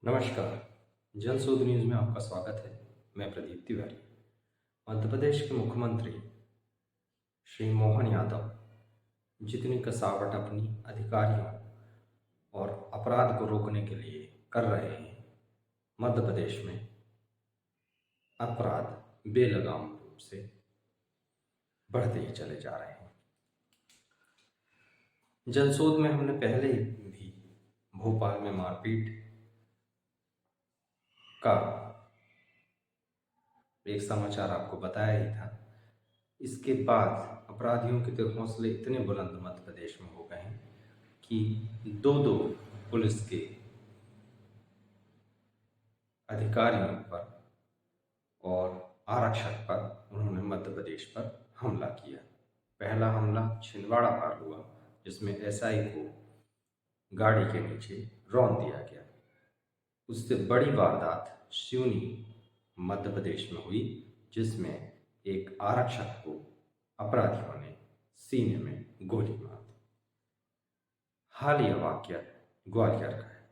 नमस्कार। जनशोध न्यूज़ में आपका स्वागत है। मैं प्रदीप तिवारी। मध्य प्रदेश के मुख्यमंत्री श्री मोहन यादव जितनी कसावट अपनी अधिकारियों और अपराध को रोकने के लिए कर रहे हैं, मध्य प्रदेश में अपराध बेलगाम रूप से बढ़ते ही चले जा रहे हैं। जनशोध में हमने पहले भी भोपाल में मारपीट का एक समाचार आपको बताया ही था। इसके बाद अपराधियों के तो हौसले इतने बुलंद मध्य प्रदेश में हो गए हैं कि दो दो पुलिस के अधिकारियों पर और आरक्षक पर उन्होंने मध्य प्रदेश पर हमला किया। पहला हमला छिंदवाड़ा पर हुआ, जिसमें एसआई को गाड़ी के नीचे रौंद दिया गया। उससे बड़ी वारदात सिवनी मध्य प्रदेश में हुई, जिसमें एक आरक्षक को अपराधियों ने सीने में गोली मार दी। हालिया वाकया ग्वालियर का है।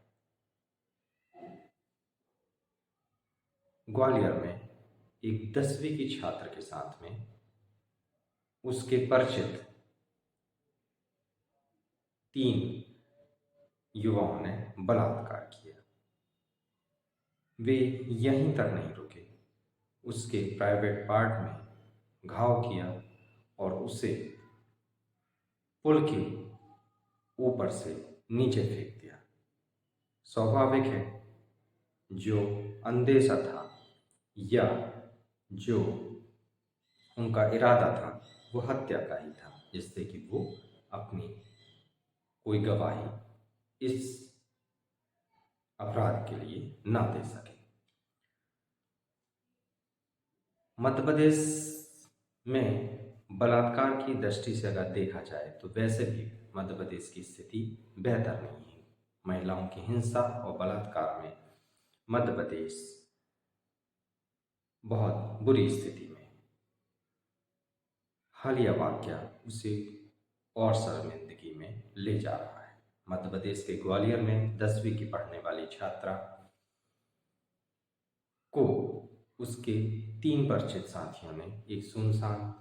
ग्वालियर में एक 10वीं की छात्र के साथ में उसके परिचित 3 युवाओं ने बलात्कार किया। वे यहीं तक नहीं रुके, उसके प्राइवेट पार्ट में घाव किया और उसे पुल के ऊपर से नीचे फेंक दिया। स्वाभाविक है, जो अंदेशा था या जो उनका इरादा था वो हत्या का ही था, जिससे कि वो अपनी कोई गवाही इस अपराध के लिए ना दे सके। मध्य प्रदेश में बलात्कार की दृष्टि से अगर देखा जाए तो वैसे भी मध्य प्रदेश की स्थिति बेहतर नहीं है। महिलाओं की हिंसा और बलात्कार में मध्य प्रदेश बहुत बुरी स्थिति में है। हालिया वाकया उसे और शर्मिंदगी में ले जा रहा है। मध्य प्रदेश के ग्वालियर में 10वीं की पढ़ने वाली छात्रा को उसके 3 परिचित साथियों ने एक सुनसान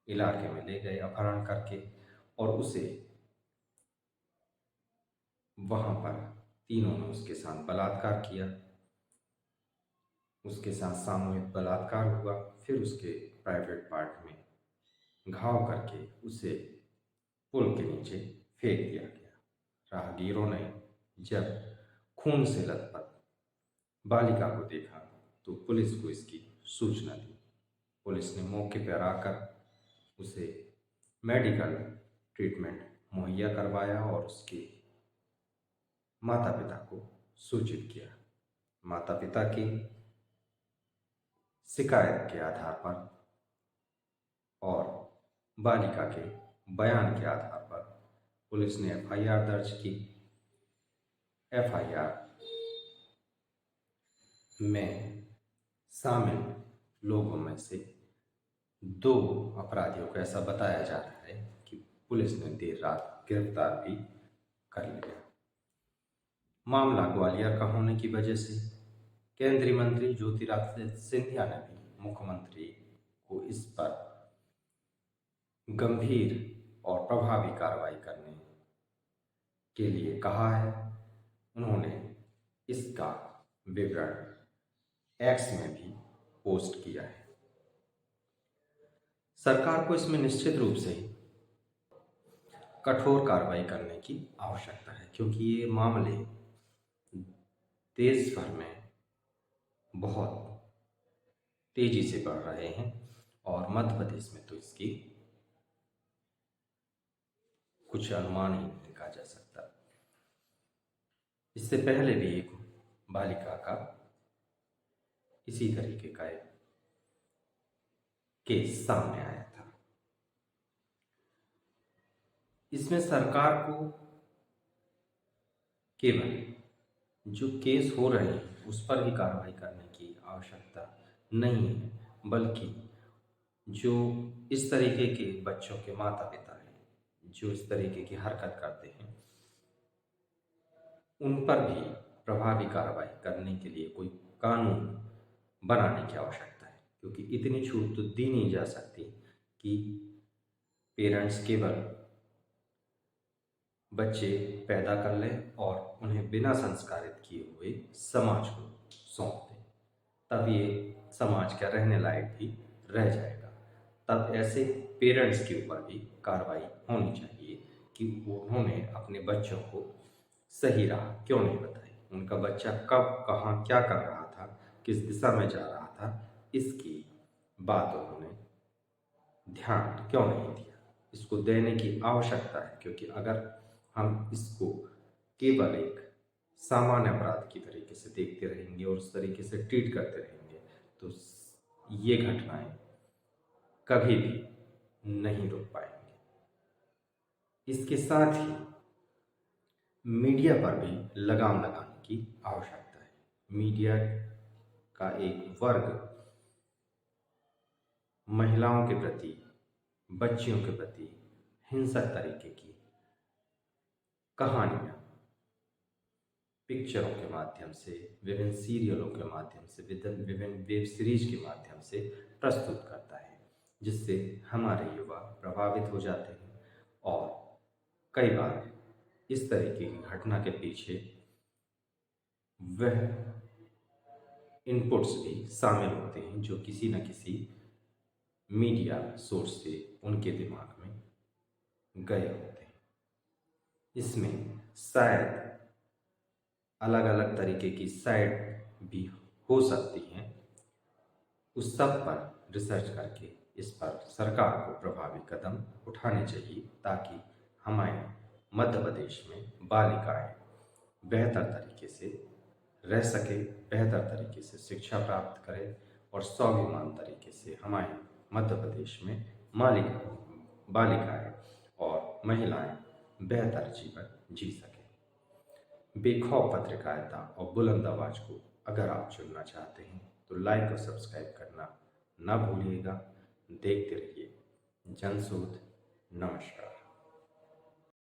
इलाके में ले गए अपहरण करके, और उसे वहां पर तीनों ने उसके साथ बलात्कार किया। उसके साथ सामूहिक बलात्कार हुआ, फिर उसके प्राइवेट पार्ट में घाव करके उसे पुल के नीचे फेंक दिया गया। राहगीरों ने जब खून से लथपथ बालिका को देखा तो पुलिस को इसकी सूचना दी। पुलिस ने मौके पर आकर उसे मेडिकल ट्रीटमेंट मुहैया करवाया और उसके माता पिता को सूचित किया। माता पिता की शिकायत के आधार पर और बालिका के बयान के आधार पर पुलिस ने एफआईआर दर्ज की। एफआईआर में शामिल लोगों में से 2 अपराधियों को ऐसा बताया जा रहा है कि पुलिस ने देर रात गिरफ्तार भी कर लिया। मामला ग्वालियर का होने की वजह से केंद्रीय मंत्री ज्योतिरादित्य सिंधिया ने भी मुख्यमंत्री को इस पर गंभीर और प्रभावी कार्रवाई करने के लिए कहा है। उन्होंने इसका विवरण एक्स में भी पोस्ट किया है। सरकार को इसमें निश्चित रूप से कठोर कार्रवाई करने की आवश्यकता है, क्योंकि ये मामले देश भर में बहुत तेजी से बढ़ रहे हैं और मध्य प्रदेश में तो इसकी कुछ अनुमान ही नहीं लगा जा सकता। इससे पहले भी एक बालिका का इसी तरीके का एक केस सामने आया था। इसमें सरकार को केवल जो केस हो रहे हैं उस पर ही कार्रवाई करने की आवश्यकता नहीं है, बल्कि जो इस तरीके के बच्चों के माता पिता हैं, जो इस तरीके की हरकत करते हैं, उन पर भी प्रभावी कार्रवाई करने के लिए कोई कानून बनाने की आवश्यकता है, क्योंकि इतनी छूट तो दी नहीं जा सकती कि पेरेंट्स केवल बच्चे पैदा कर लें और उन्हें बिना संस्कारित किए हुए समाज को सौंप दें। तब ये समाज का रहने लायक भी रह जाएगा। तब ऐसे पेरेंट्स के ऊपर भी कार्रवाई होनी चाहिए कि उन्होंने अपने बच्चों को सही राह क्यों नहीं बताई, उनका बच्चा कब कहाँ क्या कर रहा था, किस दिशा में जा रहा था, इसकी बात उन्होंने ध्यान क्यों नहीं दिया। इसको देने की आवश्यकता है, क्योंकि अगर हम इसको केवल एक सामान्य अपराध की तरीके से देखते रहेंगे और उस तरीके से ट्रीट करते रहेंगे तो ये घटनाएं कभी भी नहीं रुक पाएंगे। इसके साथ ही मीडिया पर भी लगाम लगाने की आवश्यकता है। मीडिया का एक वर्ग महिलाओं के प्रति, बच्चियों के प्रति हिंसक तरीके की कहानियाँ पिक्चरों के माध्यम से, विभिन्न सीरियलों के माध्यम से, विभिन्न वेब सीरीज के माध्यम से प्रस्तुत करता है, जिससे हमारे युवा प्रभावित हो जाते हैं और कई बार इस तरीके की घटना के पीछे वह इनपुट्स भी शामिल होते हैं जो किसी न किसी मीडिया सोर्स से उनके दिमाग में गए होते हैं। इसमें शायद अलग अलग तरीके की साइड भी हो सकती हैं। उस सब पर रिसर्च करके इस पर सरकार को प्रभावी कदम उठाने चाहिए, ताकि हमारे मध्य प्रदेश में बालिकाएं बेहतर तरीके से रह सके, बेहतर तरीके से शिक्षा प्राप्त करें और स्वाभिमान तरीके से हमारे मध्य प्रदेश में बालिकाएं और महिलाएं बेहतर जीवन जी सकें। बेखौफ पत्रकारिता और बुलंद आवाज को अगर आप चुनना चाहते हैं तो लाइक और सब्सक्राइब करना ना भूलिएगा। देखते रहिए जनशोध। नमस्कार।